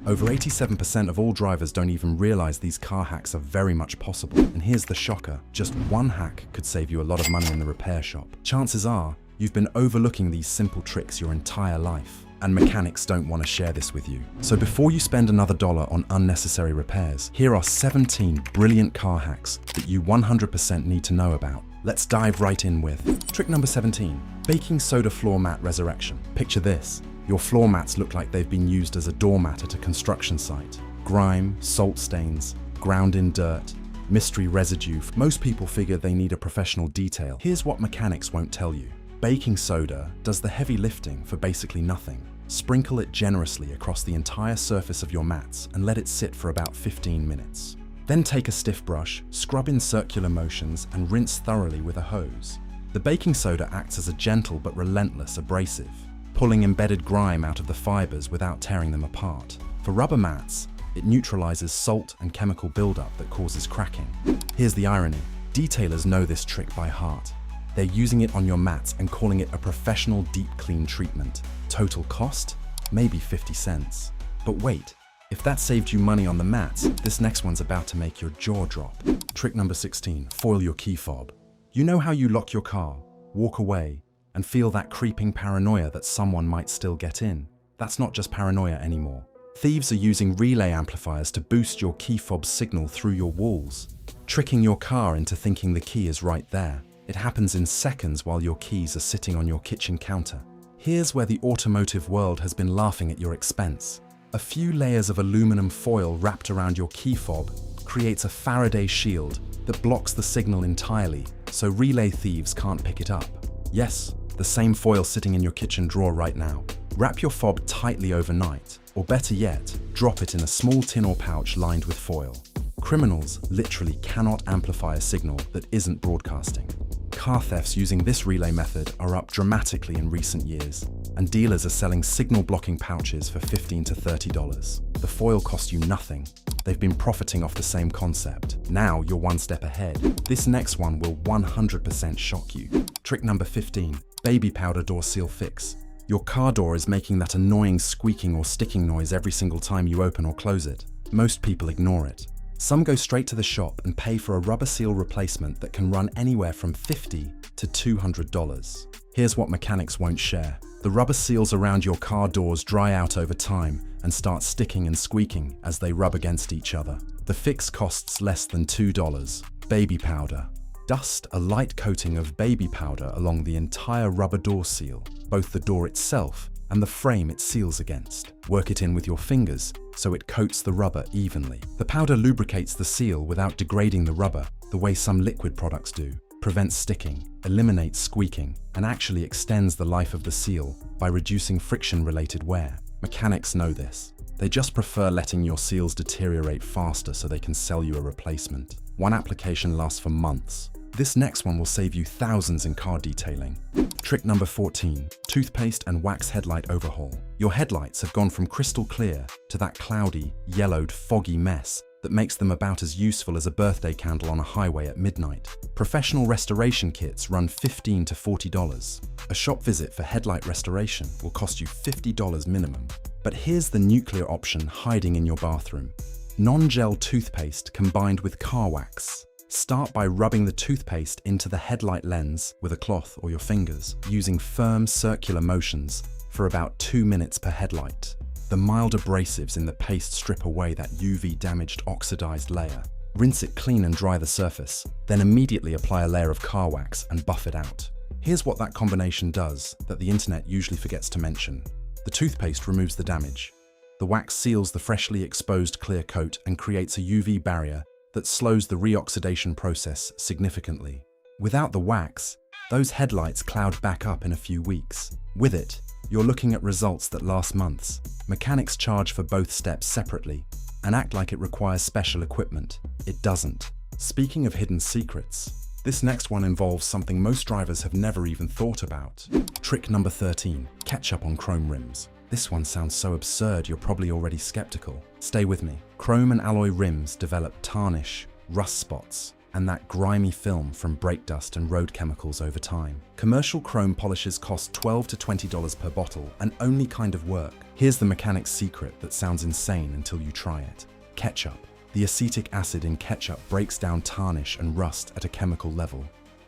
Over 87% of all drivers don't even realize these car hacks are very much possible. And here's the shocker, just one hack could save you a lot of money in the repair shop. Chances are, you've been overlooking these simple tricks your entire life, and mechanics don't want to share this with you. So before you spend another dollar on unnecessary repairs, here are 17 brilliant car hacks that you 100% need to know about. Let's dive right in with trick number 17, baking soda floor mat resurrection. Picture this. Your floor mats look like they've been used as a doormat at a construction site. Grime, salt stains, ground in dirt, mystery residue. Most people figure they need a professional detail. Here's what mechanics won't tell you. Baking soda does the heavy lifting for basically nothing. Sprinkle it generously across the entire surface of your mats and let it sit for about 15 minutes. Then take a stiff brush, scrub in circular motions, and rinse thoroughly with a hose. The baking soda acts as a gentle but relentless abrasive, pulling embedded grime out of the fibers without tearing them apart. For rubber mats, it neutralizes salt and chemical buildup that causes cracking. Here's the irony. Detailers know this trick by heart. They're using it on your mats and calling it a professional deep clean treatment. Total cost? Maybe 50 cents. But wait, if that saved you money on the mats, this next one's about to make your jaw drop. Trick number 16, foil your key fob. You know how you lock your car, walk away, and feel that creeping paranoia that someone might still get in? That's not just paranoia anymore. Thieves are using relay amplifiers to boost your key fob's signal through your walls, tricking your car into thinking the key is right there. It happens in seconds while your keys are sitting on your kitchen counter. Here's where the automotive world has been laughing at your expense. A few layers of aluminum foil wrapped around your key fob creates a Faraday shield that blocks the signal entirely, so relay thieves can't pick it up. Yes, the same foil sitting in your kitchen drawer right now. Wrap your fob tightly overnight, or better yet, drop it in a small tin or pouch lined with foil. Criminals literally cannot amplify a signal that isn't broadcasting. Car thefts using this relay method are up dramatically in recent years, and dealers are selling signal-blocking pouches for $15 to $30. The foil cost you nothing. They've been profiting off the same concept. Now you're one step ahead. This next one will 100% shock you. Trick number 15, baby powder door seal fix. Your car door is making that annoying squeaking or sticking noise every single time you open or close it. Most people ignore it. Some go straight to the shop and pay for a rubber seal replacement that can run anywhere from $50 to $200. Here's what mechanics won't share. The rubber seals around your car doors dry out over time and start sticking and squeaking as they rub against each other. The fix costs less than $2. Baby powder. Dust a light coating of baby powder along the entire rubber door seal, both the door itself and the frame it seals against. Work it in with your fingers so it coats the rubber evenly. The powder lubricates the seal without degrading the rubber the way some liquid products do, prevents sticking, eliminates squeaking, and actually extends the life of the seal by reducing friction-related wear. Mechanics know this. They just prefer letting your seals deteriorate faster so they can sell you a replacement. One application lasts for months. This next one will save you thousands in car detailing. Trick number 14, toothpaste and wax headlight overhaul. Your headlights have gone from crystal clear to that cloudy, yellowed, foggy mess that makes them about as useful as a birthday candle on a highway at midnight. Professional restoration kits run $15 to $40. A shop visit for headlight restoration will cost you $50 minimum. But here's the nuclear option hiding in your bathroom. Non-gel toothpaste combined with car wax. Start by rubbing the toothpaste into the headlight lens with a cloth or your fingers, using firm circular motions for about 2 minutes per headlight. The mild abrasives in the paste strip away that UV-damaged oxidized layer. Rinse it clean and dry the surface, then immediately apply a layer of car wax and buff it out. Here's what that combination does that the internet usually forgets to mention. The toothpaste removes the damage. The wax seals the freshly exposed clear coat and creates a UV barrier that slows the reoxidation process significantly. Without the wax, those headlights cloud back up in a few weeks. With it, you're looking at results that last months. Mechanics charge for both steps separately and act like it requires special equipment. It doesn't. Speaking of hidden secrets, this next one involves something most drivers have never even thought about. Trick number 13, ketchup on chrome rims. This one sounds so absurd you're probably already skeptical. Stay with me. Chrome and alloy rims develop tarnish, rust spots, and that grimy film from brake dust and road chemicals over time. Commercial chrome polishes cost $12 to $20 per bottle and only kind of work Here's the mechanic's secret that sounds insane until you try it. Ketchup. The acetic acid in ketchup breaks down tarnish and rust at a chemical level,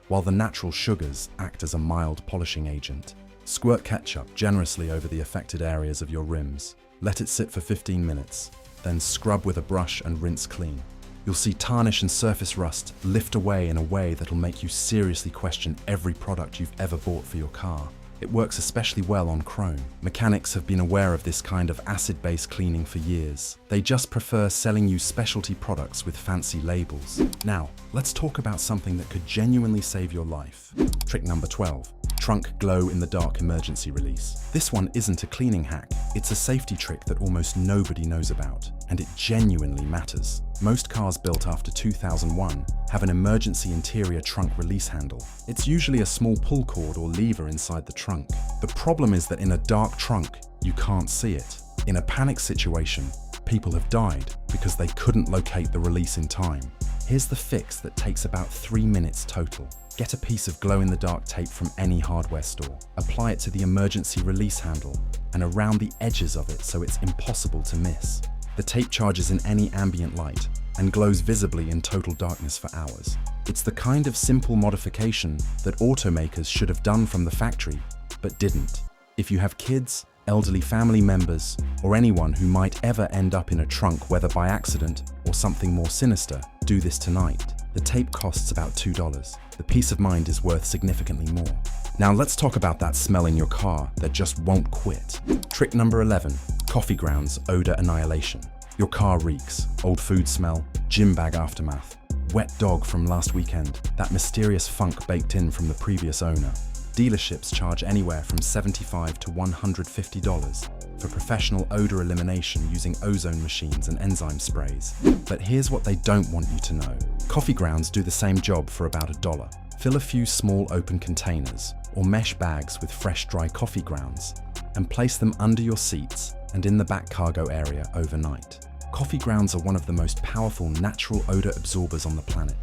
while the natural sugars act as a mild polishing agent. Squirt ketchup generously over the affected areas of your rims. Let it sit for 15 minutes, then scrub with a brush and rinse clean. You'll see tarnish and surface rust lift away in a way that'll make you seriously question every product you've ever bought for your car. It works especially well on chrome. Mechanics have been aware of this kind of acid-based cleaning for years. They just prefer selling you specialty products with fancy labels. Now, let's talk about something that could genuinely save your life. Trick number 12. Trunk glow-in-the-dark emergency release. This one isn't a cleaning hack. It's a safety trick that almost nobody knows about, and it genuinely matters. Most cars built after 2001 have an emergency interior trunk release handle. It's usually a small pull cord or lever inside the trunk. The problem is that in a dark trunk, you can't see it. In a panic situation, people have died because they couldn't locate the release in time. Here's the fix that takes about 3 minutes total. Get a piece of glow-in-the-dark tape from any hardware store. Apply it to the emergency release handle and around the edges of it so it's impossible to miss. The tape charges in any ambient light and glows visibly in total darkness for hours. It's the kind of simple modification that automakers should have done from the factory, but didn't. If you have kids, elderly family members, or anyone who might ever end up in a trunk, whether by accident or something more sinister, do this tonight. The tape costs about $2. The peace of mind is worth significantly more. Now let's talk about that smell in your car that just won't quit. Trick number 11. Coffee grounds odor annihilation. Your car reeks. Old food smell, gym bag aftermath, wet dog from last weekend, that mysterious funk baked in from the previous owner. Dealerships charge anywhere from $75 to $150 for professional odor elimination using ozone machines and enzyme sprays. But here's what they don't want you to know. Coffee grounds do the same job for about $1. Fill a few small open containers or mesh bags with fresh dry coffee grounds and place them under your seats and in the back cargo area overnight. Coffee grounds are one of the most powerful natural odor absorbers on the planet.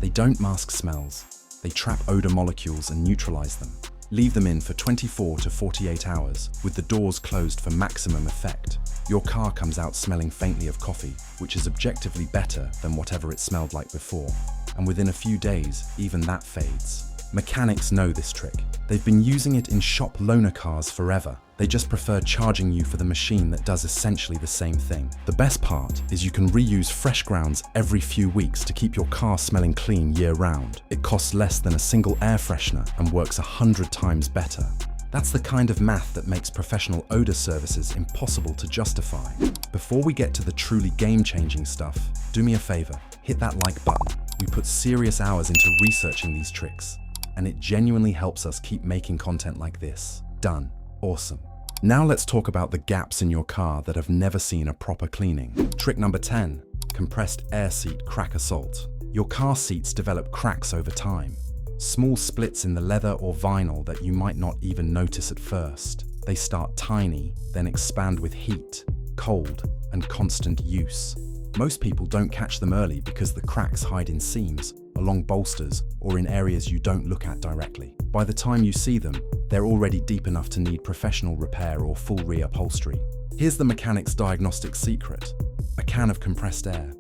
They don't mask smells. They trap odor molecules and neutralize them. Leave them in for 24 to 48 hours with the doors closed for maximum effect. Your car comes out smelling faintly of coffee, which is objectively better than whatever it smelled like before. And within a few days, even that fades. Mechanics know this trick. They've been using it in shop loaner cars forever. They just prefer charging you for the machine that does essentially the same thing. The best part is you can reuse fresh grounds every few weeks to keep your car smelling clean year-round. It costs less than a single air freshener and works 100 times better. That's the kind of math that makes professional odor services impossible to justify. Before we get to the truly game-changing stuff, do me a favor, hit that like button. We put serious hours into researching these tricks, and it genuinely helps us keep making content like this. Done. Awesome. Now let's talk about the gaps in your car that have never seen a proper cleaning. Trick number 10. Compressed air seat crack assault. Your car seats develop cracks over time. Small splits in the leather or vinyl that you might not even notice at first. They start tiny, then expand with heat, cold, and constant use. Most people don't catch them early because the cracks hide in seams, along bolsters, or in areas you don't look at directly. By the time you see them, they're already deep enough to need professional repair or full reupholstery. Here's the mechanic's diagnostic secret: a can of compressed air.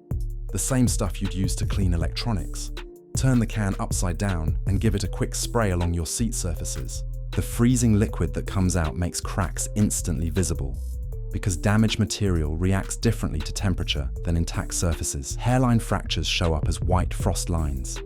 The same stuff you'd use to clean electronics. Turn the can upside down and give it a quick spray along your seat surfaces. The freezing liquid that comes out makes cracks instantly visible, because damaged material reacts differently to temperature than intact surfaces. Hairline fractures show up as white frost lines.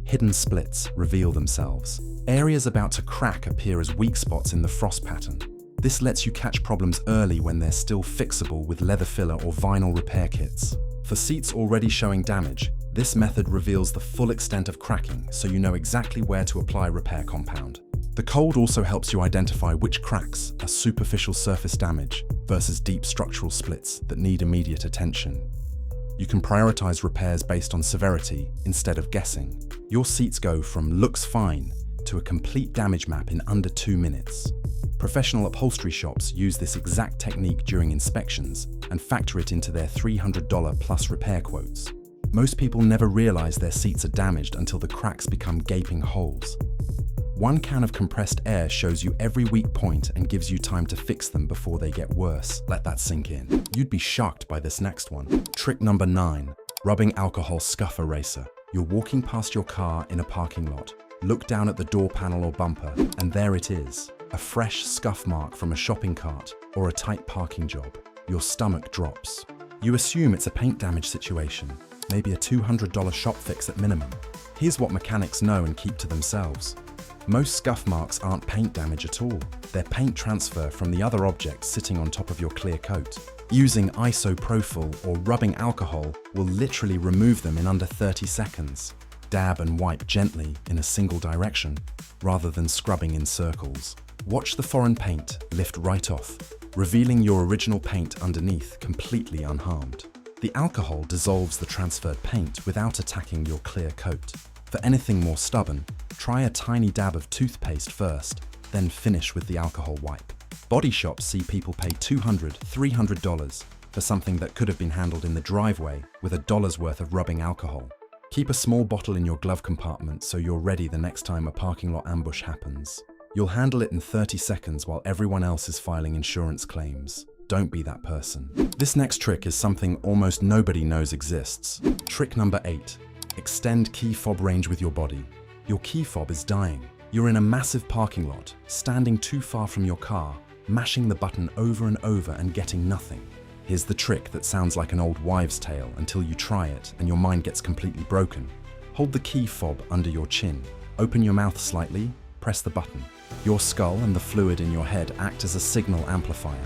Hidden splits reveal themselves. Areas about to crack appear as weak spots in the frost pattern. This lets you catch problems early when they're still fixable with leather filler or vinyl repair kits. For seats already showing damage, this method reveals the full extent of cracking, so you know exactly where to apply repair compound. The cold also helps you identify which cracks are superficial surface damage versus deep structural splits that need immediate attention. You can prioritize repairs based on severity instead of guessing. Your seats go from looks fine to a complete damage map in under 2 minutes. Professional upholstery shops use this exact technique during inspections and factor it into their $300 plus repair quotes. Most people never realize their seats are damaged until the cracks become gaping holes. One can of compressed air shows you every weak point and gives you time to fix them before they get worse. Let that sink in. You'd be shocked by this next one. Trick number 9, rubbing alcohol scuff eraser. You're walking past your car in a parking lot. Look down at the door panel or bumper, and there it is. A fresh scuff mark from a shopping cart or a tight parking job. Your stomach drops. You assume it's a paint damage situation, maybe a $200 shop fix at minimum. Here's what mechanics know and keep to themselves. Most scuff marks aren't paint damage at all. They're paint transfer from the other object sitting on top of your clear coat. Using isopropyl or rubbing alcohol will literally remove them in under 30 seconds. Dab and wipe gently in a single direction, rather than scrubbing in circles. Watch the foreign paint lift right off, revealing your original paint underneath completely unharmed. The alcohol dissolves the transferred paint without attacking your clear coat. For anything more stubborn, try a tiny dab of toothpaste first, then finish with the alcohol wipe. Body shops see people pay $200, $300 for something that could have been handled in the driveway with $1 worth of rubbing alcohol. Keep a small bottle in your glove compartment so you're ready the next time a parking lot ambush happens. You'll handle it in 30 seconds while everyone else is filing insurance claims. Don't be that person. This next trick is something almost nobody knows exists. Trick number 8. Extend key fob range with your body. Your key fob is dying. You're in a massive parking lot, standing too far from your car, mashing the button over and over and getting nothing. Here's the trick that sounds like an old wives' tale until you try it and your mind gets completely broken. Hold the key fob under your chin. Open your mouth slightly, press the button. Your skull and the fluid in your head act as a signal amplifier,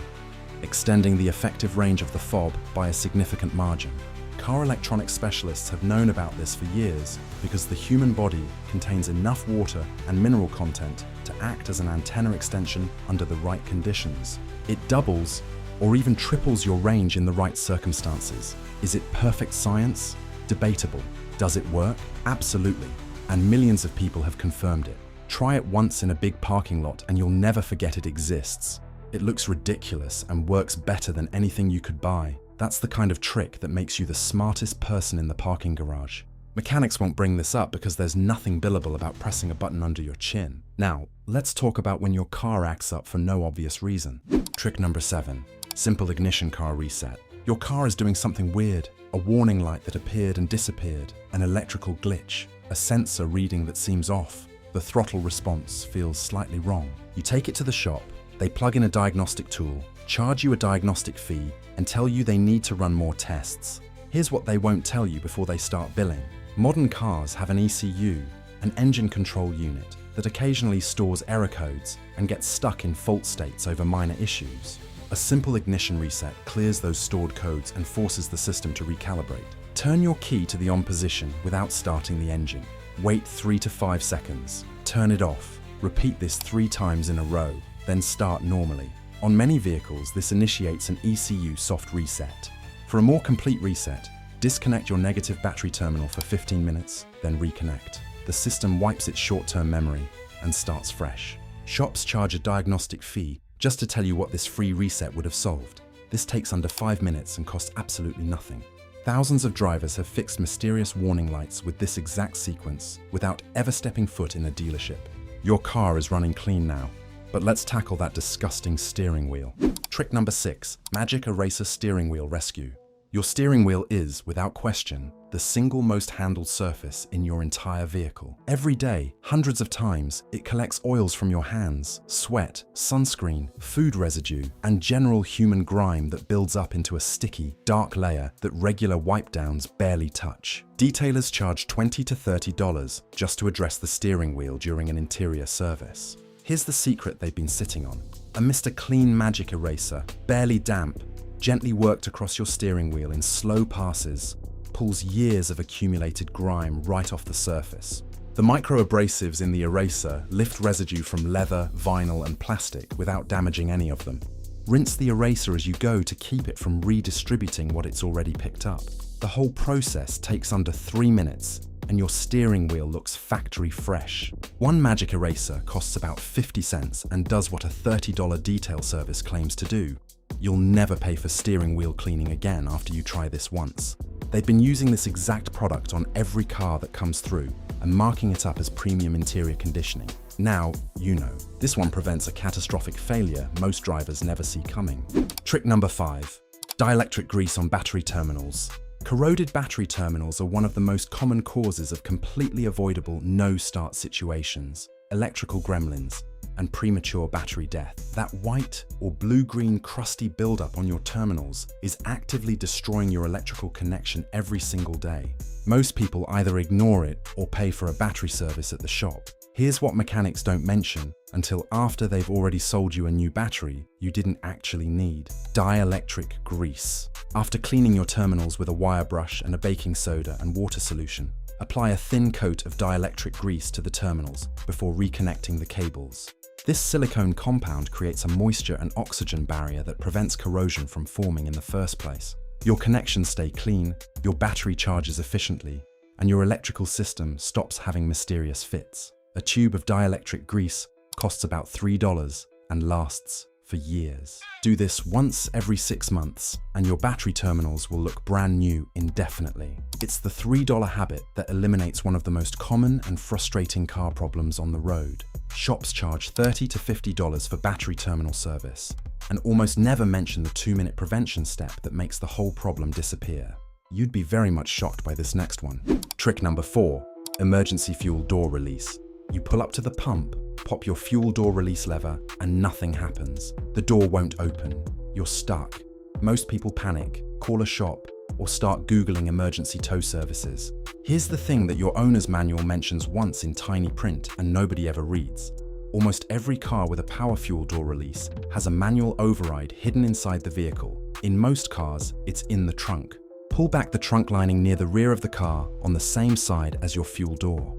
extending the effective range of the fob by a significant margin. Car electronics specialists have known about this for years because the human body contains enough water and mineral content to act as an antenna extension under the right conditions. It doubles or even triples your range in the right circumstances. Is it perfect science? Debatable. Does it work? Absolutely. And millions of people have confirmed it. Try it once in a big parking lot and you'll never forget it exists. It looks ridiculous and works better than anything you could buy. That's the kind of trick that makes you the smartest person in the parking garage. Mechanics won't bring this up because there's nothing billable about pressing a button under your chin. Now, let's talk about when your car acts up for no obvious reason. Trick number 7. Simple ignition car reset. Your car is doing something weird. A warning light that appeared and disappeared. An electrical glitch. A sensor reading that seems off. The throttle response feels slightly wrong. You take it to the shop. They plug in a diagnostic tool, charge you a diagnostic fee, and tell you they need to run more tests. Here's what they won't tell you before they start billing. Modern cars have an ECU, an engine control unit, that occasionally stores error codes and gets stuck in fault states over minor issues. A simple ignition reset clears those stored codes and forces the system to recalibrate. Turn your key to the on position without starting the engine. Wait 3 to 5 seconds. Turn it off. Repeat this 3 times in a row, then start normally. On many vehicles, this initiates an ECU soft reset. For a more complete reset, disconnect your negative battery terminal for 15 minutes, then reconnect. The system wipes its short-term memory and starts fresh. Shops charge a diagnostic fee just to tell you what this free reset would have solved. This takes under 5 minutes and costs absolutely nothing. Thousands of drivers have fixed mysterious warning lights with this exact sequence without ever stepping foot in a dealership. Your car is running clean now. But let's tackle that disgusting steering wheel. Trick number 6, Magic Eraser Steering Wheel Rescue. Your steering wheel is, without question, the single most handled surface in your entire vehicle. Every day, hundreds of times, it collects oils from your hands, sweat, sunscreen, food residue, and general human grime that builds up into a sticky, dark layer that regular wipe downs barely touch. Detailers charge $20 to $30 just to address the steering wheel during an interior service. Here's the secret they've been sitting on. A Mr. Clean Magic Eraser, barely damp, gently worked across your steering wheel in slow passes, pulls years of accumulated grime right off the surface. The microabrasives in the eraser lift residue from leather, vinyl, and plastic without damaging any of them. Rinse the eraser as you go to keep it from redistributing what it's already picked up. The whole process takes under 3 minutes, and your steering wheel looks factory fresh. One magic eraser costs about 50 cents and does what a $30 detail service claims to do. You'll never pay for steering wheel cleaning again after you try this once. They've been using this exact product on every car that comes through and marking it up as premium interior conditioning. Now, you know. This one prevents a catastrophic failure most drivers never see coming. Trick number 5. Dielectric grease on battery terminals. Corroded battery terminals are one of the most common causes of completely avoidable no-start situations, electrical gremlins, and premature battery death. That white or blue-green crusty buildup on your terminals is actively destroying your electrical connection every single day. Most people either ignore it or pay for a battery service at the shop. Here's what mechanics don't mention until after they've already sold you a new battery you didn't actually need. Dielectric grease. After cleaning your terminals with a wire brush and a baking soda and water solution, apply a thin coat of dielectric grease to the terminals before reconnecting the cables. This silicone compound creates a moisture and oxygen barrier that prevents corrosion from forming in the first place. Your connections stay clean, your battery charges efficiently, and your electrical system stops having mysterious fits. A tube of dielectric grease costs about $3 and lasts for years. Do this once every 6 months and your battery terminals will look brand new indefinitely. It's the $3 habit that eliminates one of the most common and frustrating car problems on the road. Shops charge $30 to $50 for battery terminal service and almost never mention the 2-minute prevention step that makes the whole problem disappear. You'd be very much shocked by this next one. Trick number 4. Emergency fuel door release. You pull up to the pump, pop your fuel door release lever, and nothing happens. The door won't open. You're stuck. Most people panic, call a shop, or start Googling emergency tow services. Here's the thing that your owner's manual mentions once in tiny print and nobody ever reads. Almost every car with a power fuel door release has a manual override hidden inside the vehicle. In most cars, it's in the trunk. Pull back the trunk lining near the rear of the car on the same side as your fuel door.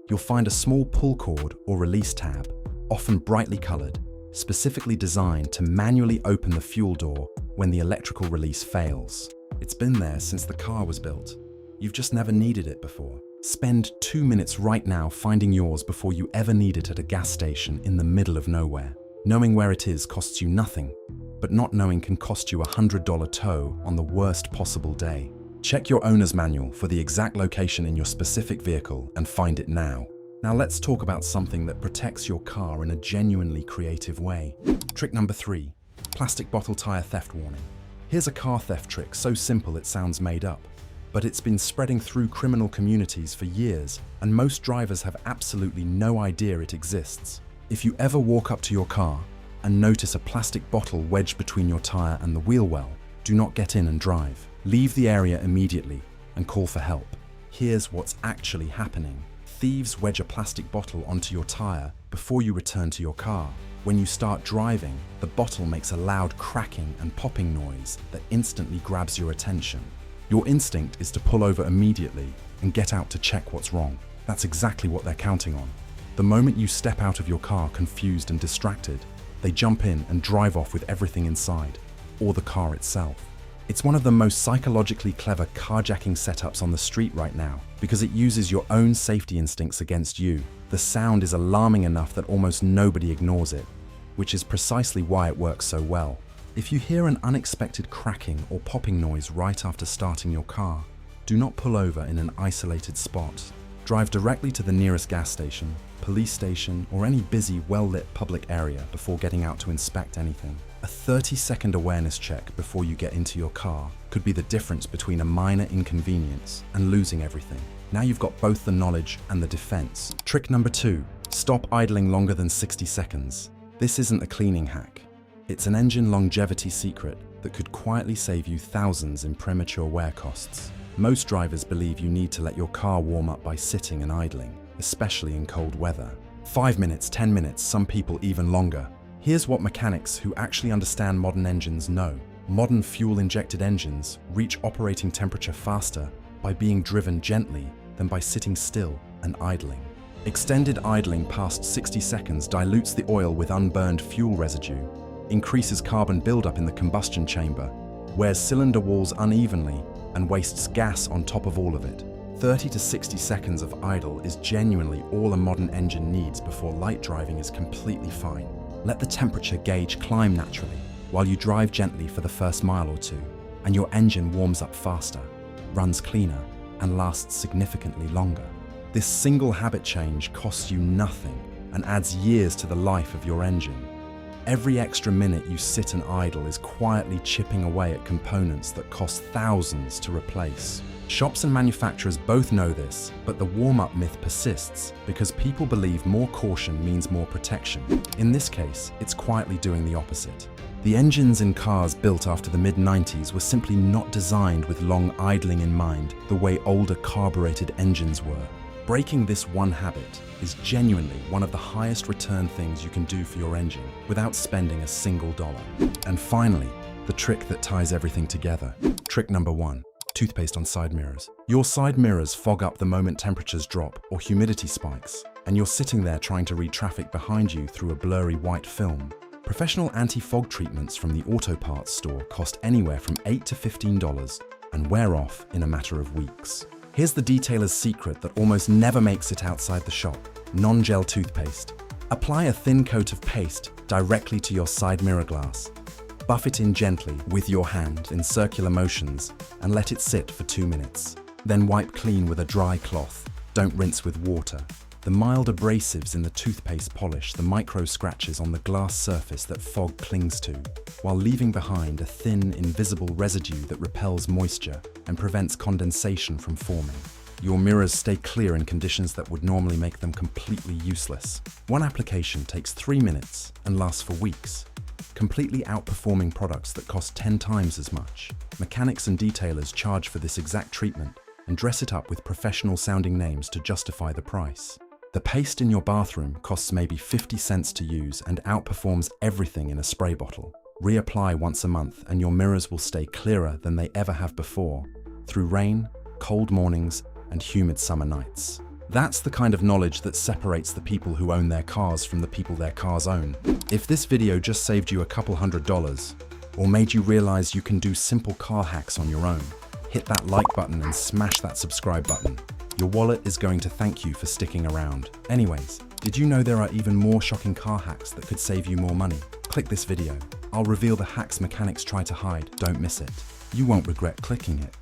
You'll find a small pull cord or release tab, often brightly colored, specifically designed to manually open the fuel door when the electrical release fails. It's been there since the car was built. You've just never needed it before. Spend 2 minutes right now finding yours before you ever need it at a gas station in the middle of nowhere. Knowing where it is costs you nothing, but not knowing can cost you a $100 tow on the worst possible day. Check your owner's manual for the exact location in your specific vehicle and find it now. Now let's talk about something that protects your car in a genuinely creative way. Trick number 3. Plastic bottle tire theft warning. Here's a car theft trick so simple it sounds made up, but it's been spreading through criminal communities for years and most drivers have absolutely no idea it exists. If you ever walk up to your car and notice a plastic bottle wedged between your tire and the wheel well, do not get in and drive. Leave the area immediately and call for help. Here's what's actually happening. Thieves wedge a plastic bottle onto your tire before you return to your car. When you start driving, the bottle makes a loud cracking and popping noise that instantly grabs your attention. Your instinct is to pull over immediately and get out to check what's wrong. That's exactly what they're counting on. The moment you step out of your car confused and distracted, they jump in and drive off with everything inside, or the car itself. It's one of the most psychologically clever carjacking setups on the street right now because it uses your own safety instincts against you. The sound is alarming enough that almost nobody ignores it, which is precisely why it works so well. If you hear an unexpected cracking or popping noise right after starting your car, do not pull over in an isolated spot. Drive directly to the nearest gas station, police station, or any busy, well-lit public area before getting out to inspect anything. A 30-second awareness check before you get into your car could be the difference between a minor inconvenience and losing everything. Now you've got both the knowledge and the defense. Trick number 2. Stop idling longer than 60 seconds. This isn't a cleaning hack. It's an engine longevity secret that could quietly save you thousands in premature wear costs. Most drivers believe you need to let your car warm up by sitting and idling, especially in cold weather. 5 minutes, 10 minutes, some people even longer. Here's what mechanics who actually understand modern engines know. Modern fuel-injected engines reach operating temperature faster by being driven gently than by sitting still and idling. Extended idling past 60 seconds dilutes the oil with unburned fuel residue, increases carbon buildup in the combustion chamber, wears cylinder walls unevenly, and wastes gas on top of all of it. 30 to 60 seconds of idle is genuinely all a modern engine needs before light driving is completely fine. Let the temperature gauge climb naturally while you drive gently for the first mile or two, and your engine warms up faster, runs cleaner, and lasts significantly longer. This single habit change costs you nothing and adds years to the life of your engine. Every extra minute you sit and idle is quietly chipping away at components that cost thousands to replace. Shops and manufacturers both know this, but the warm-up myth persists because people believe more caution means more protection. In this case, it's quietly doing the opposite. The engines in cars built after the mid-90s were simply not designed with long idling in mind the way older carbureted engines were. Breaking this one habit is genuinely one of the highest return things you can do for your engine without spending a single dollar. And finally, the trick that ties everything together. Trick number 1. Toothpaste on side mirrors. Your side mirrors fog up the moment temperatures drop or humidity spikes, and you're sitting there trying to read traffic behind you through a blurry white film. Professional anti-fog treatments from the auto parts store cost anywhere from $8 to $15 and wear off in a matter of weeks. Here's the detailer's secret that almost never makes it outside the shop: non-gel toothpaste. Apply a thin coat of paste directly to your side mirror glass. Buff it in gently with your hand in circular motions and let it sit for 2 minutes. Then wipe clean with a dry cloth. Don't rinse with water. The mild abrasives in the toothpaste polish the micro scratches on the glass surface that fog clings to, while leaving behind a thin, invisible residue that repels moisture and prevents condensation from forming. Your mirrors stay clear in conditions that would normally make them completely useless. One application takes 3 minutes and lasts for weeks, completely outperforming products that cost 10 times as much. Mechanics and detailers charge for this exact treatment and dress it up with professional-sounding names to justify the price. The paste in your bathroom costs maybe 50 cents to use and outperforms everything in a spray bottle. Reapply once a month and your mirrors will stay clearer than they ever have before, through rain, cold mornings, and humid summer nights. That's the kind of knowledge that separates the people who own their cars from the people their cars own. If this video just saved you a couple $100, or made you realize you can do simple car hacks on your own, hit that like button and smash that subscribe button. Your wallet is going to thank you for sticking around. Anyways, did you know there are even more shocking car hacks that could save you more money? Click this video. I'll reveal the hacks mechanics try to hide. Don't miss it. You won't regret clicking it.